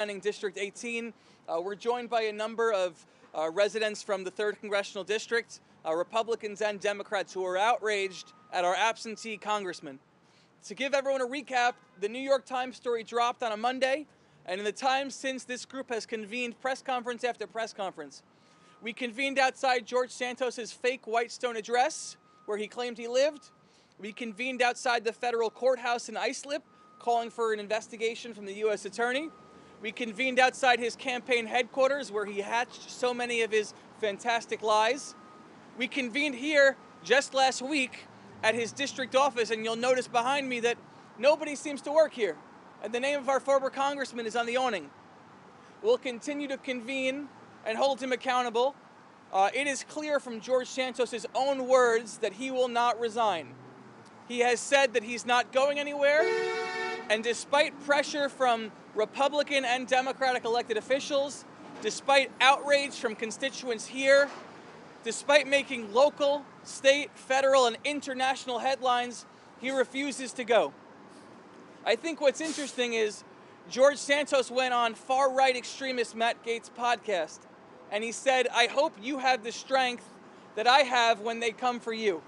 representing District 18. We're joined by a number of residents from the 3rd Congressional District, Republicans and Democrats, who are outraged at our absentee congressman. To give everyone a recap, the New York Times story dropped on a Monday, and in the time since, this group has convened press conference after press conference. We convened outside George Santos's fake Whitestone address, where he claimed he lived. We convened outside the federal courthouse in Islip, calling for an investigation from the U.S. Attorney. We convened outside his campaign headquarters, where he hatched so many of his fantastic lies. We convened here just last week at his district office, and you'll notice behind me that nobody seems to work here, and the name of our former congressman is on the awning. We'll continue to convene and hold him accountable. It is clear from George Santos's own words that he will not resign. He has said that he's not going anywhere, and despite pressure from Republican and Democratic elected officials, despite outrage from constituents here, despite making local, state, federal, and international headlines, he refuses to go. I think what's interesting is George Santos went on far-right extremist Matt Gaetz' podcast, and he said, "I hope you have the strength that I have when they come for you."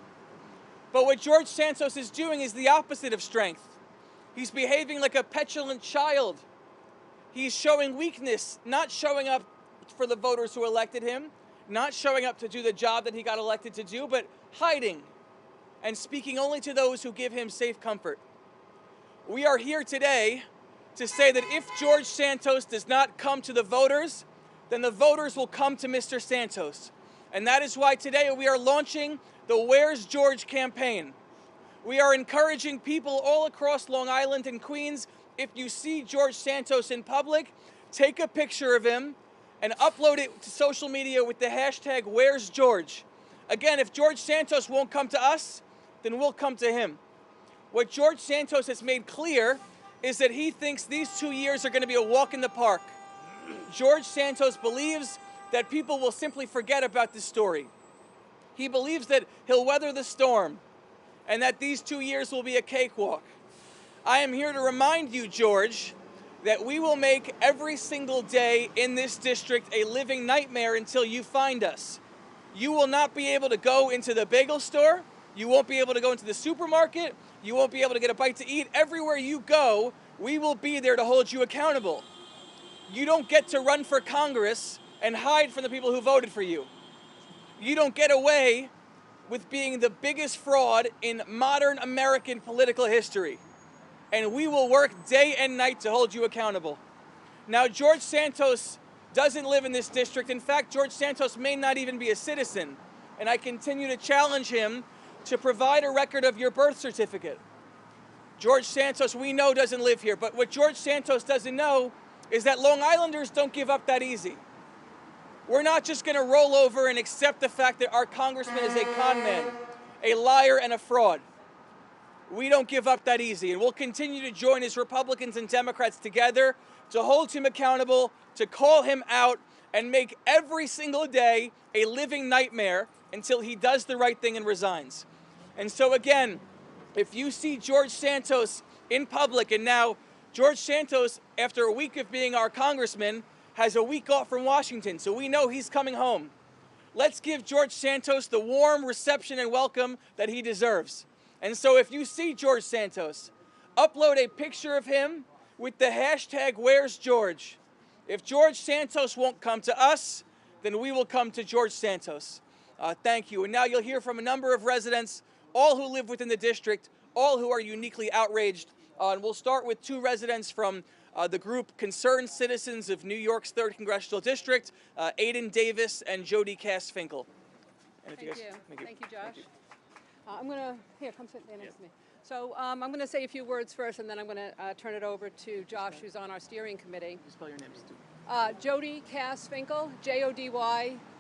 But what George Santos is doing is the opposite of strength. He's behaving like a petulant child. He's showing weakness, not showing up for the voters who elected him, not showing up to do the job that he got elected to do, but hiding and speaking only to those who give him safe comfort. We are here today to say that if George Santos does not come to the voters, then the voters will come to Mr. Santos. And that is why today we are launching the Where's George campaign. We are encouraging people all across Long Island and Queens, if you see George Santos in public, take a picture of him and upload it to social media with the hashtag Where's George. Again, if George Santos won't come to us, then we'll come to him. What George Santos has made clear is that he thinks these 2 years are going to be a walk in the park. George Santos believes that people will simply forget about this story. He believes that he'll weather the storm and that these 2 years will be a cakewalk. I am here to remind you, George, that we will make every single day in this district a living nightmare until you find us. You will not be able to go into the bagel store. You won't be able to go into the supermarket. You won't be able to get a bite to eat. Everywhere you go, we will be there to hold you accountable. You don't get to run for Congress and hide from the people who voted for you. You don't get away with being the biggest fraud in modern American political history. And we will work day and night to hold you accountable. Now, George Santos doesn't live in this district. In fact, George Santos may not even be a citizen. And I continue to challenge him to provide a record of your birth certificate. George Santos, we know, doesn't live here. But what George Santos doesn't know is that Long Islanders don't give up that easy. We're not just going to roll over and accept the fact that our congressman is a con man, a liar, and a fraud. We don't give up that easy, and we'll continue to join as Republicans and Democrats together to hold him accountable, to call him out, and make every single day a living nightmare until he does the right thing and resigns. And so again, if you see George Santos in public, and now George Santos, after a week of being our congressman, has a week off from Washington, so we know he's coming home. Let's give George Santos the warm reception and welcome that he deserves. And so if you see George Santos, upload a picture of him with the hashtag Where's George. If George Santos won't come to us, then we will come to George Santos. Thank you. And now you'll hear from a number of residents, all who live within the district, all who are uniquely outraged. And we'll start with 2 residents from the group Concerned Citizens of New York's 3rd Congressional District, Aiden Davis and Jody Cass-Finkel. Thank you, Josh. I'm going to, here, come sit next to me. So I'm going to say a few words first, and then I'm going to turn it over to Josh, who's on our steering committee. You spell your names too. Jody Cass-Finkel, Jodykassfinkel.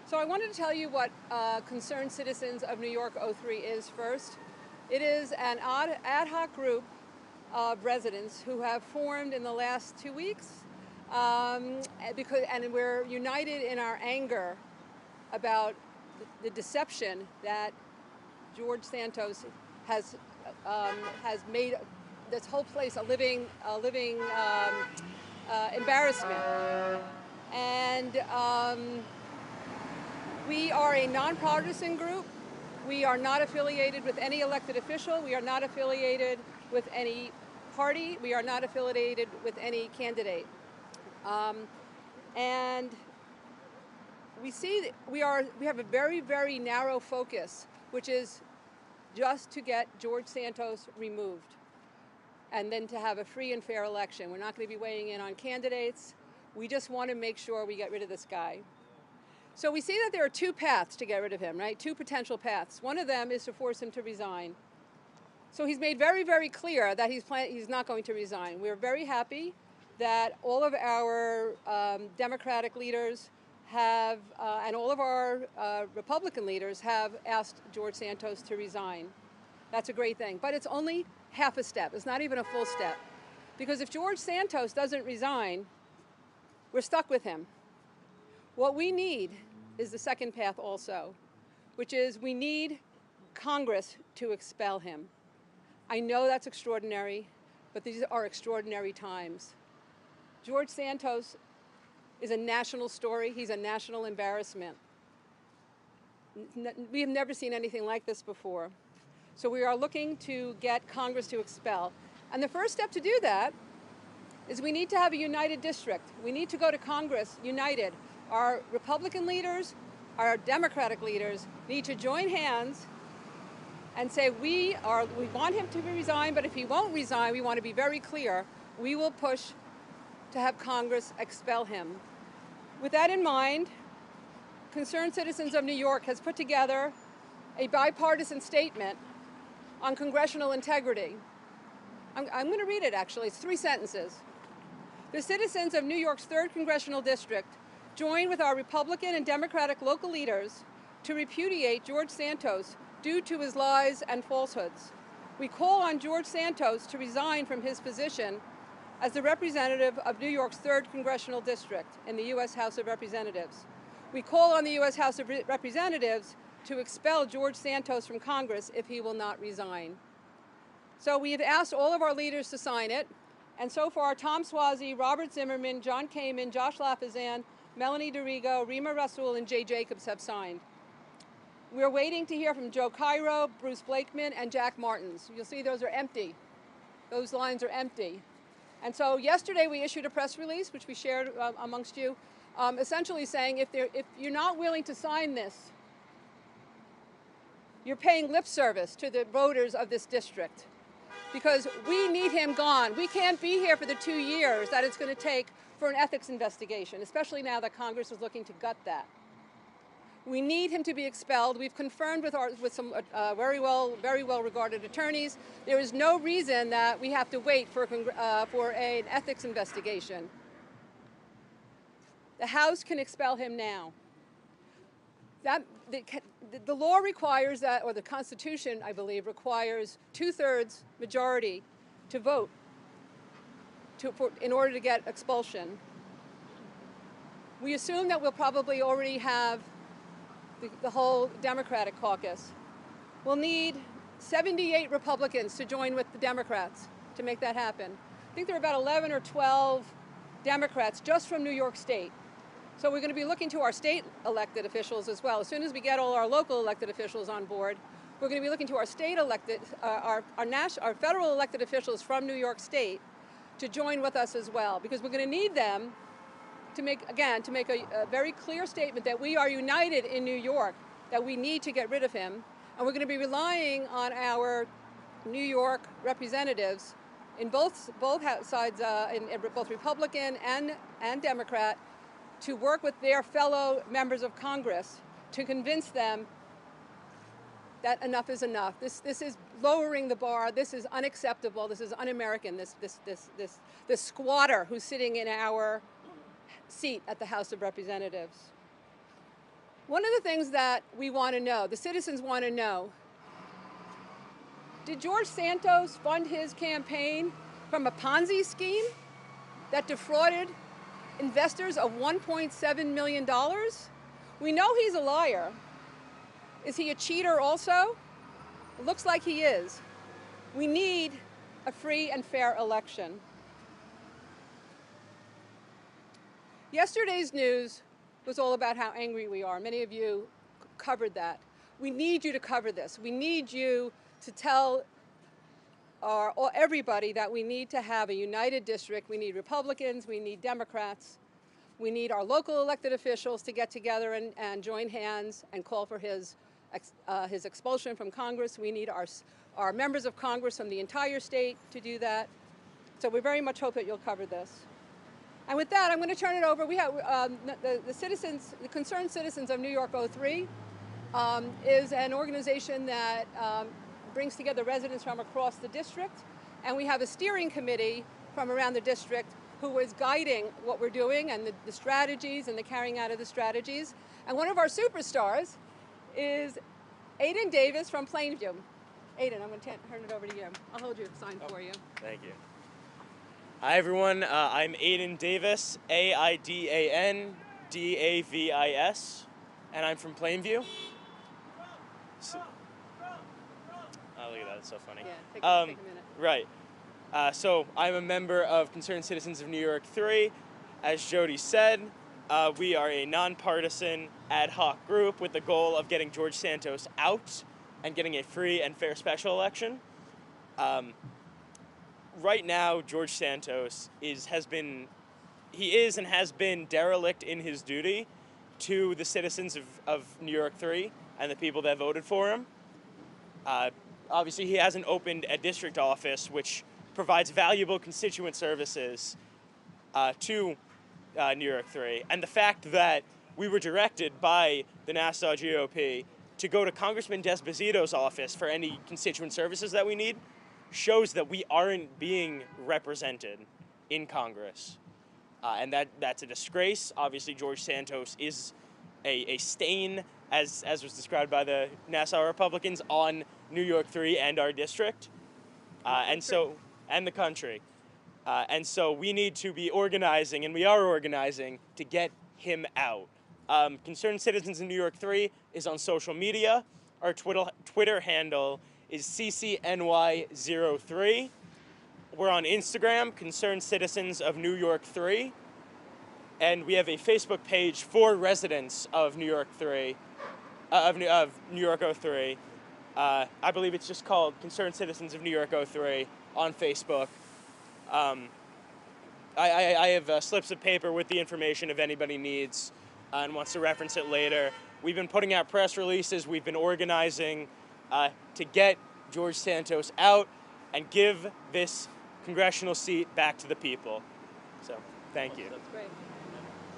So I wanted to tell you what Concerned Citizens of New York 03 is first. It is an ad hoc group of residents who have formed in the last 2 weeks, and we're united in our anger about the deception that George Santos has made this whole place a living embarrassment. And we are a nonpartisan group. We are not affiliated with any elected official. We are not affiliated with any party. We are not affiliated with any candidate. And we see that we have a very, very narrow focus, which is just to get George Santos removed and then to have a free and fair election. We're not going to be weighing in on candidates. We just want to make sure we get rid of this guy. So we see that there are two paths to get rid of him, right? Two potential paths. One of them is to force him to resign. So he's made very, very clear that he's not going to resign. We're very happy that all of our Democratic leaders have, and all of our Republican leaders have asked George Santos to resign. That's a great thing. But it's only half a step. It's not even a full step. Because if George Santos doesn't resign, we're stuck with him. What we need is the second path also, which is we need Congress to expel him. I know that's extraordinary, but these are extraordinary times. George Santos is a national story. He's a national embarrassment. We have never seen anything like this before. So we are looking to get Congress to expel. And the first step to do that is we need to have a united district. We need to go to Congress united. Our Republican leaders, our Democratic leaders need to join hands and say we want him to resign, but if he won't resign, we want to be very clear, we will push to have Congress expel him. With that in mind, Concerned Citizens of New York has put together a bipartisan statement on congressional integrity. I'm going to read it, actually. It's 3 sentences. The citizens of New York's 3rd Congressional District join with our Republican and Democratic local leaders to repudiate George Santos due to his lies and falsehoods. We call on George Santos to resign from his position as the representative of New York's 3rd Congressional District in the U.S. House of Representatives. We call on the U.S. House of Representatives to expel George Santos from Congress if he will not resign. So we have asked all of our leaders to sign it, and so far Tom Suozzi, Robert Zimmerman, John Kamen, Josh Lafazan, Melanie DeRigo, Rima Rasool, and Jay Jacobs have signed. We're waiting to hear from Joe Cairo, Bruce Blakeman, and Jack Martins. You'll see those are empty. Those lines are empty. And so yesterday we issued a press release, which we shared amongst you, essentially saying if you're not willing to sign this, you're paying lip service to the voters of this district. Because we need him gone. We can't be here for the 2 years that it's going to take for an ethics investigation, especially now that Congress is looking to gut that. We need him to be expelled. We've confirmed with some very well regarded attorneys. There is no reason that we have to wait for an ethics investigation. The House can expel him now. The law requires that, or the Constitution, I believe, requires 2/3 majority to vote in order to get expulsion. We assume that we'll probably already have the whole Democratic caucus. We'll need 78 Republicans to join with the Democrats to make that happen. I think there are about 11 or 12 Democrats just from New York State. So we're going to be looking to our state elected officials as well. As soon as we get all our local elected officials on board, we're going to be looking to our state elected, our federal elected officials from New York State to join with us as well, because we're going to need them to make a very clear statement that we are united in New York, that we need to get rid of him. And we're going to be relying on our New York representatives in both sides, in both Republican and Democrat, to work with their fellow members of Congress to convince them that enough is enough. This is lowering the bar. This is unacceptable. This is un-American. This squatter who's sitting in our seat at the House of Representatives. One of the things that we want to know, the citizens want to know, did George Santos fund his campaign from a Ponzi scheme that defrauded investors of $1.7 million? We know he's a liar. Is he a cheater also? It looks like he is. We need a free and fair election. Yesterday's news was all about how angry we are. Many of you covered that. We need you to cover this. We need you to tell everybody that we need to have a united district. We need Republicans, we need Democrats, we need our local elected officials to get together and join hands and call for his expulsion from Congress. We need our members of Congress from the entire state to do that. So we very much hope that you'll cover this. And with that, I'm going to turn it over. We have the Concerned Citizens of New York 03 is an organization that brings together residents from across the district. And we have a steering committee from around the district who is guiding what we're doing and the strategies and the carrying out of the strategies. And one of our superstars is Aiden Davis from Plainview. Aiden, I'm going to turn it over to you. I'll hold your sign for you. Thank you. Hi, everyone. I'm Aiden Davis, Aidan Davis, and I'm from Plainview. So, oh, look at that. It's so funny. Yeah, take a minute. Right. So I'm a member of Concerned Citizens of New York 3. As Jody said, we are a nonpartisan ad hoc group with the goal of getting George Santos out and getting a free and fair special election. Right now, George Santos has been derelict in his duty to the citizens of New York 3 and the people that voted for him. Obviously, he hasn't opened a district office, which provides valuable constituent services to New York 3. And the fact that we were directed by the Nassau GOP to go to Congressman Desposito's office for any constituent services that we need shows that we aren't being represented in Congress. And that's a disgrace. Obviously, George Santos is a stain, as was described by the Nassau Republicans, on New York 3 and our district, and the country. And so we need to be organizing, and we are organizing, to get him out. Concerned Citizens in New York 3 is on social media. Our Twitter handle is CCNY03. We're on Instagram, Concerned Citizens of New York 3. And we have a Facebook page for residents of New York 3, of New York 03. I believe it's just called Concerned Citizens of New York 03 on Facebook. I have slips of paper with the information if anybody needs and wants to reference it later. We've been putting out press releases. We've been organizing to get George Santos out and give this congressional seat back to the people. So, thank you. That's great.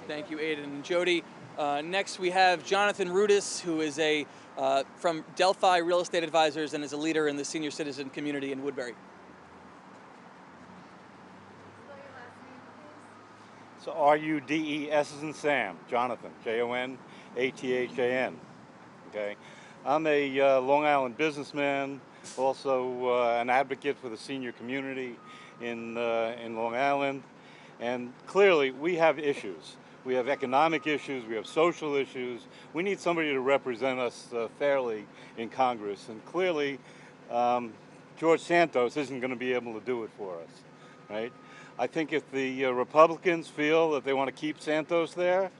Thank you, Aiden and Jody. Next, we have Jonathan Rudis, who is from Delphi Real Estate Advisors and is a leader in the senior citizen community in Woodbury. So R-U-D-E-S as in Sam, Jonathan, J-O-N-A-T-H-A-N. Okay, I'm a Long Island businessman, also an advocate for the senior community in Long Island, and clearly we have issues. We have economic issues, we have social issues. We need somebody to represent us fairly in Congress, and clearly George Santos isn't going to be able to do it for us, right? I think if the Republicans feel that they want to keep Santos there,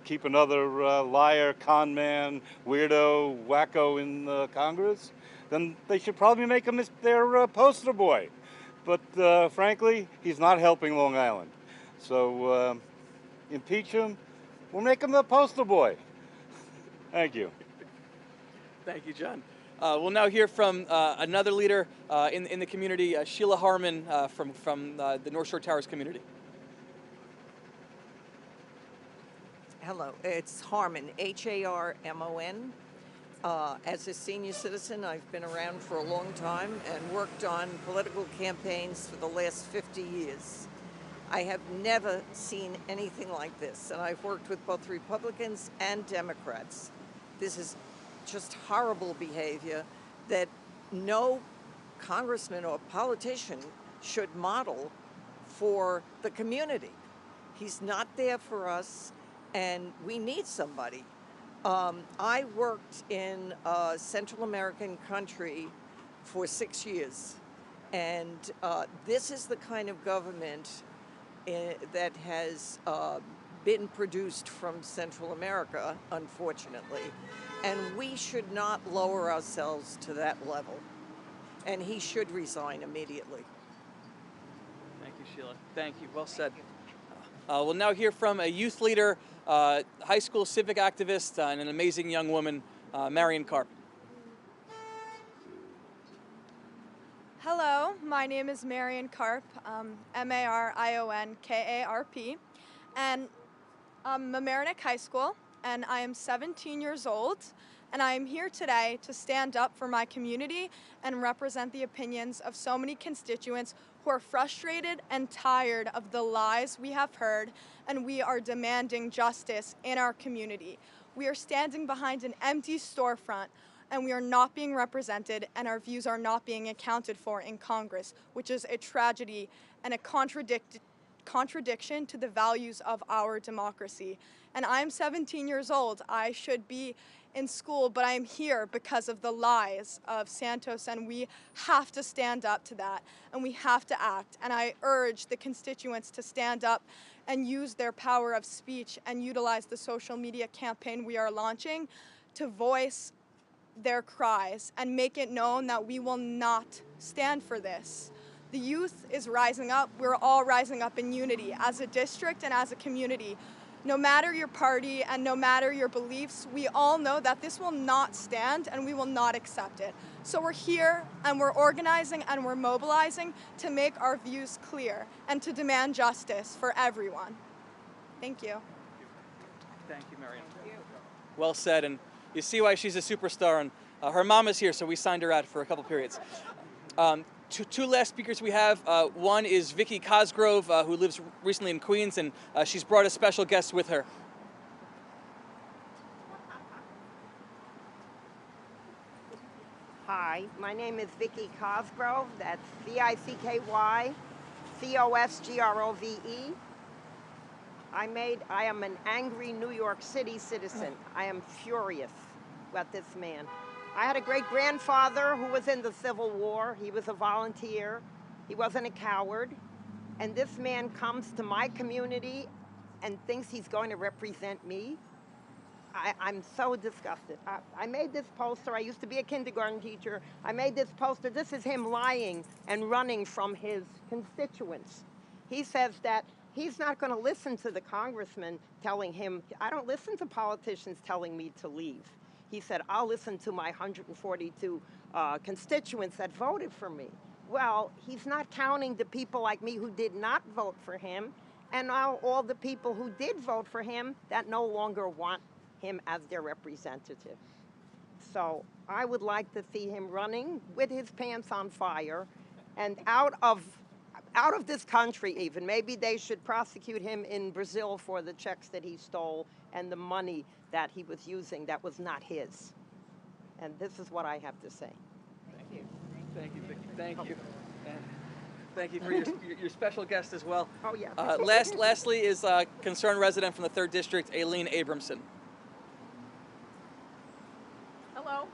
keep another liar, con man, weirdo, wacko in Congress, then they should probably make him their poster boy. But frankly, he's not helping Long Island. So impeach him, we'll make him the poster boy. Thank you. Thank you, John. We'll now hear from another leader in the community, Sheila Harmon from the North Shore Towers community. Hello, it's Harmon, H-A-R-M-O-N. As a senior citizen, I've been around for a long time and worked on political campaigns for the last 50 years. I have never seen anything like this, and I've worked with both Republicans and Democrats. This is just horrible behavior that no congressman or politician should model for the community. He's not there for us, and we need somebody. I worked in a Central American country for 6 years, And this is the kind of government that has been produced from Central America, unfortunately. And we should not lower ourselves to that level. And he should resign immediately. Thank you, Sheila. Thank you. Well said. We'll now hear from a youth leader, high school civic activist, and an amazing young woman, Marion Karp. Hello, my name is Marion Karp, M-A-R-I-O-N-K-A-R-P, and I'm a Mamaroneck High School, and I am 17 years old, and I am here today to stand up for my community and represent the opinions of so many constituents who are frustrated and tired of the lies we have heard, and we are demanding justice in our community. We are standing behind an empty storefront, and we are not being represented, and our views are not being accounted for in Congress, which is a tragedy and a contradiction to the values of our democracy. And I'm 17 years old. I should be in school, but I am here because of the lies of Santos, and we have to stand up to that, and we have to act. And I urge the constituents to stand up and use their power of speech and utilize the social media campaign we are launching to voice their cries and make it known that we will not stand for this. The youth is rising up. We're all rising up in unity as a district and as a community. No matter your party and no matter your beliefs, we all know that this will not stand and we will not accept it. So we're here and we're organizing and we're mobilizing to make our views clear and to demand justice for everyone. Thank you. Thank you, Marion. Well said, and you see why she's a superstar, and her mom is here, so we signed her out for a couple periods. Two last speakers we have. One is Vicki Cosgrove, who lives recently in Queens, and she's brought a special guest with her. Hi, my name is Vicki Cosgrove. That's V-I-C-K-Y C-O-S-G-R-O-V-E. I am an angry New York City citizen. I am furious with this man. I had a great-grandfather who was in the Civil War. He was a volunteer. He wasn't a coward. And this man comes to my community and thinks he's going to represent me. I'm so disgusted. I made this poster. I used to be a kindergarten teacher. I made this poster. This is him lying and running from his constituents. He says that he's not going to listen to the congressman telling him, I don't listen to politicians telling me to leave. He said, I'll listen to my 142 constituents that voted for me. Well, he's not counting the people like me who did not vote for him, and all the people who did vote for him that no longer want him as their representative. So I would like to see him running with his pants on fire and out of this country even. Maybe they should prosecute him in Brazil for the checks that he stole and the money that he was using that was not his. And this is what I have to say. Thank you. Thank you, Vicki. Thank you. And thank you for your special guest as well. Oh, yeah. Lastly is concerned resident from the 3rd District, Aileen Abramson. Hello.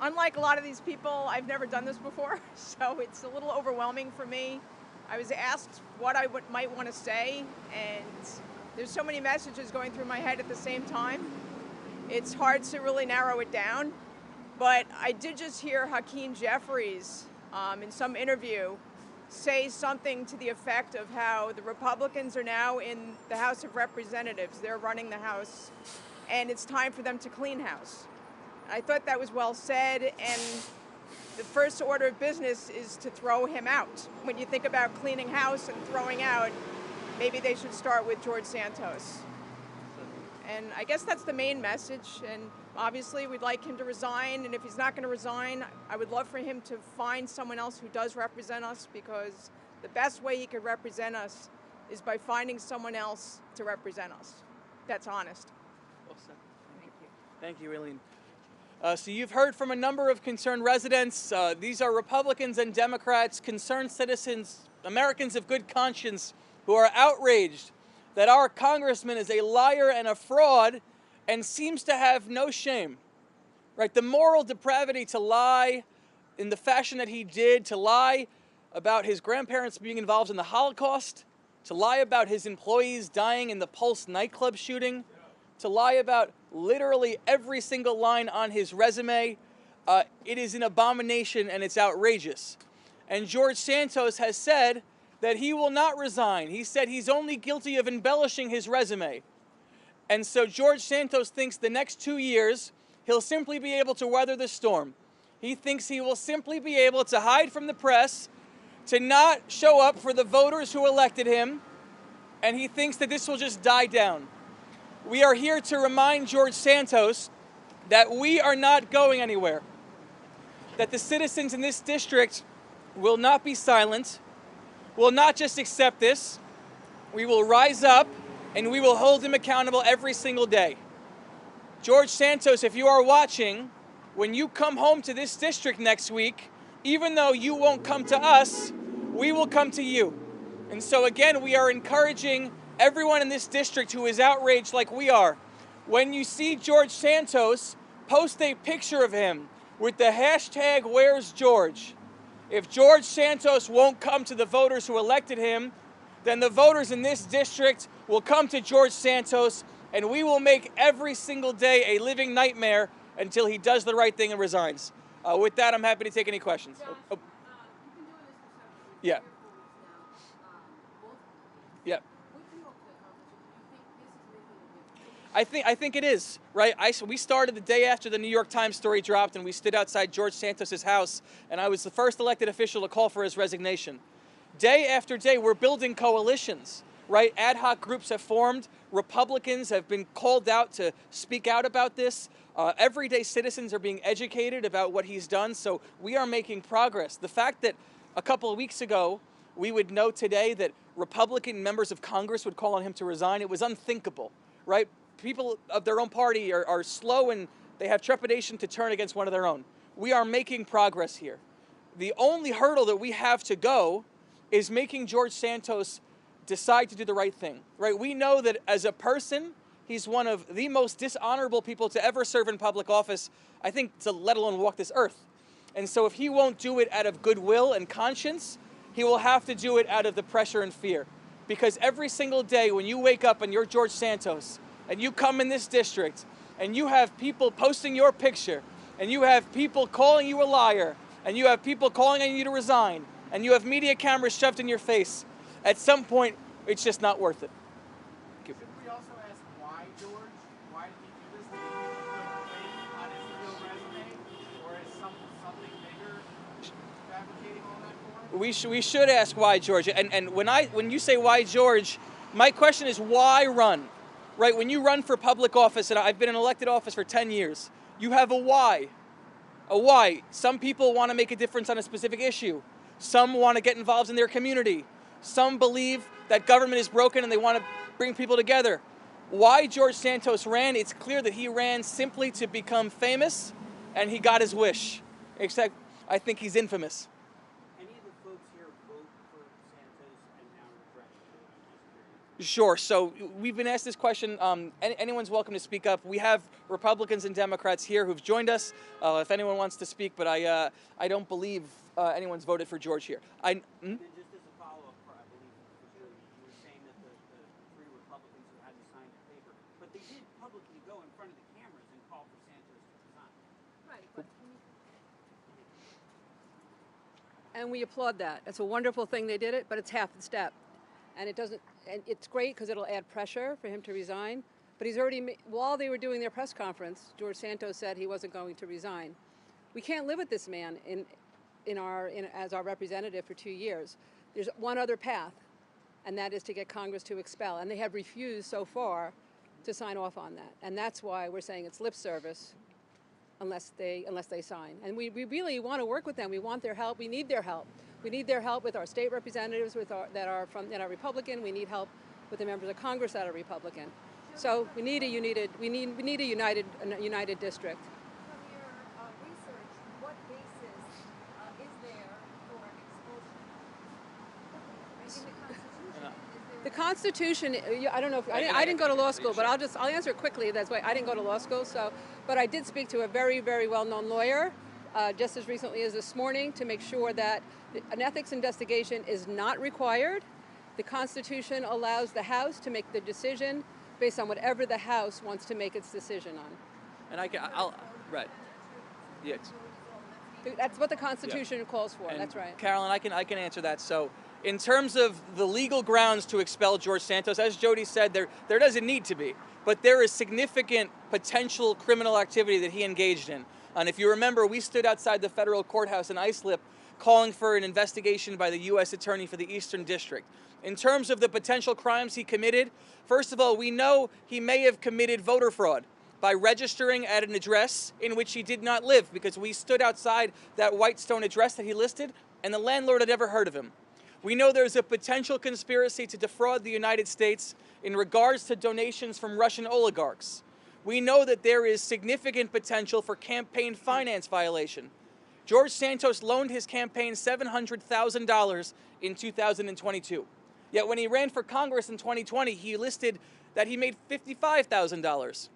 Unlike a lot of these people, I've never done this before, so it's a little overwhelming for me. I was asked what I might want to say, and there's so many messages going through my head at the same time. It's hard to really narrow it down, but I did just hear Hakeem Jeffries in some interview say something to the effect of how the Republicans are now in the House of Representatives. They're running the House, and it's time for them to clean house. I thought that was well said, and the first order of business is to throw him out. When you think about cleaning house and throwing out, maybe they should start with George Santos. And I guess that's the main message, and obviously we'd like him to resign, and if he's not going to resign, I would love for him to find someone else who does represent us, because the best way he could represent us is by finding someone else to represent us. That's honest. Well said. Thank you, Aileen. So you've heard from a number of concerned residents. These are Republicans and Democrats, concerned citizens, Americans of good conscience who are outraged that our congressman is a liar and a fraud and seems to have no shame. Right? The moral depravity to lie in the fashion that he did, to lie about his grandparents being involved in the Holocaust, to lie about his employees dying in the Pulse nightclub shooting, to lie about literally every single line on his resume. It is an abomination and it's outrageous. And George Santos has said that he will not resign. He said he's only guilty of embellishing his resume. And so George Santos thinks the next 2 years he'll simply be able to weather the storm. He thinks he will simply be able to hide from the press, to not show up for the voters who elected him, and he thinks that this will just die down. We are here to remind George Santos that we are not going anywhere, that the citizens in this district will not be silent, will not just accept this. We will rise up and we will hold him accountable every single day. George Santos, if you are watching, when you come home to this district next week, even though you won't come to us, we will come to you. And so again, we are encouraging everyone in this district who is outraged like we are. When you see George Santos, post a picture of him with the hashtag Where's George. If George Santos won't come to the voters who elected him, then the voters in this district will come to George Santos, and we will make every single day a living nightmare until he does the right thing and resigns. With that, I'm happy to take any questions. Yeah. Yeah. I think it is, right? We started the day after the New York Times story dropped, and we stood outside George Santos' house, and I was the first elected official to call for his resignation. Day after day, we're building coalitions, right? Ad hoc groups have formed. Republicans have been called out to speak out about this. Everyday citizens are being educated about what he's done, so we are making progress. The fact that a couple of weeks ago, we would know today that Republican members of Congress would call on him to resign, it was unthinkable, right? People of their own party are slow and they have trepidation to turn against one of their own. We are making progress here. The only hurdle that we have to go is making George Santos decide to do the right thing, right? We know that as a person, he's one of the most dishonorable people to ever serve in public office, I think, to let alone walk this earth. And so if he won't do it out of goodwill and conscience, he will have to do it out of the pressure and fear. Because every single day when you wake up and you're George Santos, and you come in this district, and you have people posting your picture, and you have people calling you a liar, and you have people calling on you to resign, and you have media cameras shoved in your face, at some point, it's just not worth it. Should we also ask why, George? Why did he do this? Did he put faith on his real resume? Or is something bigger fabricating all that for him? We should ask why, George. And when you say why, George, my question is why run? Right, when you run for public office, and I've been in elected office for 10 years, you have a why. A why. Some people want to make a difference on a specific issue. Some want to get involved in their community. Some believe that government is broken and they want to bring people together. Why George Santos ran, it's clear that he ran simply to become famous, and he got his wish. Except, I think he's infamous. Any of the folks here vote for Santos and now regret it? Sure. So we've been asked this question. Anyone's welcome to speak up. We have Republicans and Democrats here who've joined us. If anyone wants to speak, but I don't believe anyone's voted for George here. And just as a follow-up, I believe you were saying that the three Republicans who hadn't signed the paper, but they did publicly go in front of the cameras and call for Santos to resign. Right. And we applaud that. It's a wonderful thing they did it, but it's half the step. And it doesn't, and it's great because it'll add pressure for him to resign. But he's already, while they were doing their press conference, George Santos said he wasn't going to resign. We can't live with this man as our representative for 2 years. There's one other path, and that is to get Congress to expel. And they have refused so far to sign off on that. And that's why we're saying it's lip service unless they sign. And we really want to work with them. We want their help. We need their help. We need their help with our state representatives that are Republican. We need help with the members of Congress that are Republican. So we need a united district. From your research, what basis is there for expulsion? In the Constitution, The Constitution, I don't know if, I didn't go to law school, but I'll answer it quickly. That's why I didn't go to law school. But I did speak to a very, very well-known lawyer just as recently as this morning, to make sure that an ethics investigation is not required. The Constitution allows the House to make the decision based on whatever the House wants to make its decision on. And right. Yeah. That's what the Constitution calls for. And that's right. Carolyn, I can answer that. So, in terms of the legal grounds to expel George Santos, as Jody said, there doesn't need to be, but there is significant potential criminal activity that he engaged in. And if you remember, we stood outside the federal courthouse in Islip calling for an investigation by the U.S. Attorney for the Eastern District. In terms of the potential crimes he committed, first of all, we know he may have committed voter fraud by registering at an address in which he did not live, because we stood outside that Whitestone address that he listed, and the landlord had never heard of him. We know there's a potential conspiracy to defraud the United States in regards to donations from Russian oligarchs. We know that there is significant potential for campaign finance violation. George Santos loaned his campaign $700,000 in 2022. Yet when he ran for Congress in 2020, he listed that he made $55,000.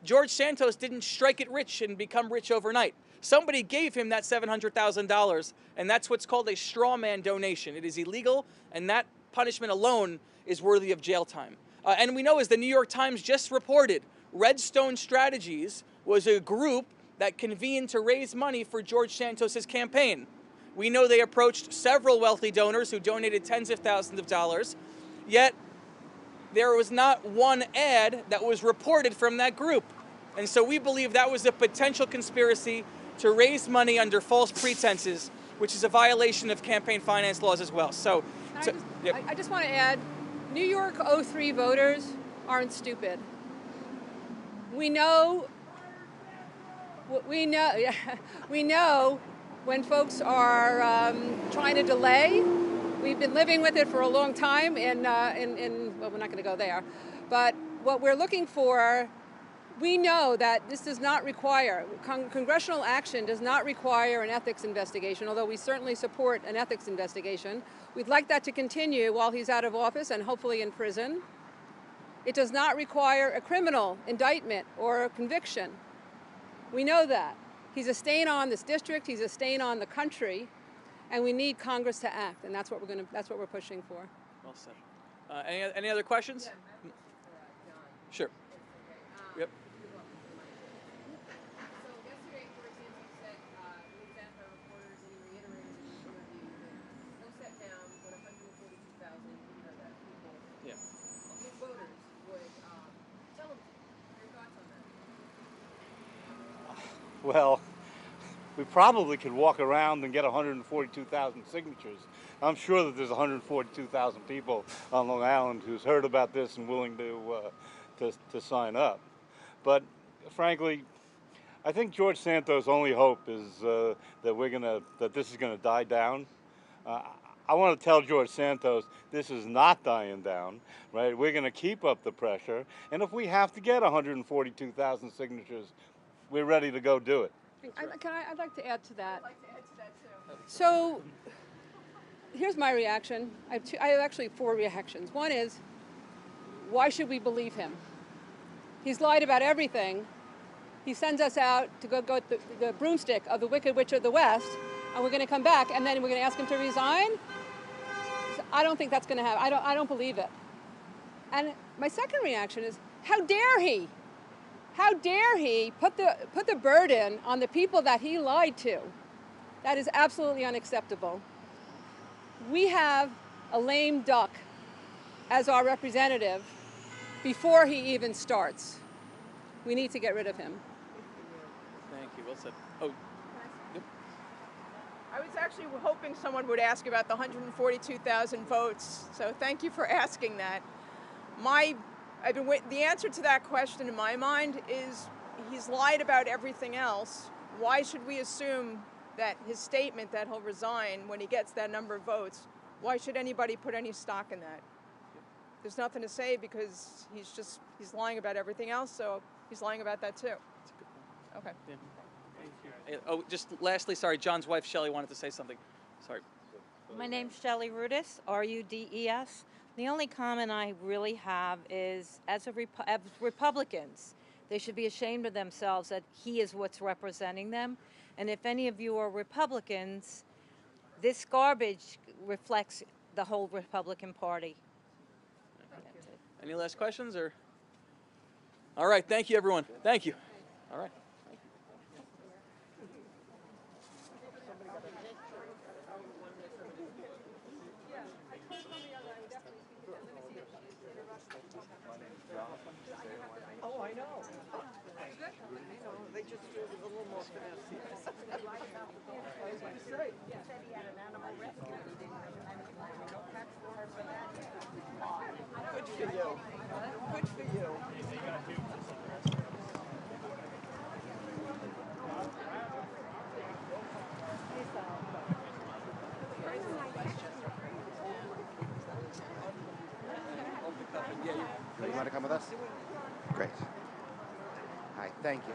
George Santos didn't strike it rich and become rich overnight. Somebody gave him that $700,000, and that's what's called a straw man donation. It is illegal, and that punishment alone is worthy of jail time. And we know, as the New York Times just reported, Redstone Strategies was a group that convened to raise money for George Santos's campaign. We know they approached several wealthy donors who donated tens of thousands of dollars, yet there was not one ad that was reported from that group. And so we believe that was a potential conspiracy to raise money under false pretenses, which is a violation of campaign finance laws as well. I just want to add, New York 03 voters aren't stupid. We know when folks are trying to delay. We've been living with it for a long time well, we're not going to go there. But what we're looking for, we know that this does not require, congressional action does not require an ethics investigation, although we certainly support an ethics investigation. We'd like that to continue while he's out of office and hopefully in prison. It does not require a criminal indictment or a conviction. We know that. He's a stain on this district, he's a stain on the country, and we need Congress to act, and that's what we're pushing for. Well said. Any other questions? Yeah, Sure. Yep. So yesterday, for example, you said he was asked by reporters, and he reiterated in the interview that no step down, but 142,000 people, Yeah. his voters would tell him. Your thoughts on that? Well, we probably could walk around and get 142,000 signatures. I'm sure that there's 142,000 people on Long Island who's heard about this and willing to sign up. But frankly, I think George Santos' only hope is that this is gonna die down. I want to tell George Santos this is not dying down, right? We're gonna keep up the pressure, and if we have to get 142,000 signatures, we're ready to go do it. I'd like to add to that. I'd like to add to that too. So here's my reaction. I have actually 4 reactions. One is, why should we believe him? He's lied about everything. He sends us out to go the broomstick of the Wicked Witch of the West, and we're going to come back, and then we're going to ask him to resign? I don't think that's going to happen. I don't believe it. And my second reaction is, how dare he? How dare he put the burden on the people that he lied to? That is absolutely unacceptable. We have a lame duck as our representative before he even starts. We need to get rid of him. Thank you. Well said. Oh. Yep. I was actually hoping someone would ask about the 142,000 votes, so thank you for asking that. The answer to that question in my mind is he's lied about everything else. Why should we assume that his statement that he'll resign when he gets that number of votes, why should anybody put any stock in that? There's nothing to say because he's lying about everything else, so he's lying about that too. That's a good point. Okay. Yeah. Thank you. Oh, just lastly, sorry, John's wife, Shelley, wanted to say something. Sorry. My name's Shelley Rudes, R-U-D-E-S. The only comment I really have is, as Republicans, they should be ashamed of themselves that he is what's representing them. And if any of you are Republicans, this garbage reflects the whole Republican Party. Any last questions? Or all right, thank you, everyone. Thank you. All right. Oh, I know. They just do it a little more finesse. Good for you. Good for you. You want to come with us? Great. Hi, thank you.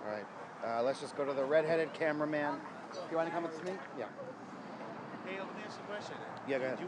All right, let's just go to the red-headed cameraman. Do you want to come with me? Yeah. Hey, let me ask you a question. Yeah, go ahead.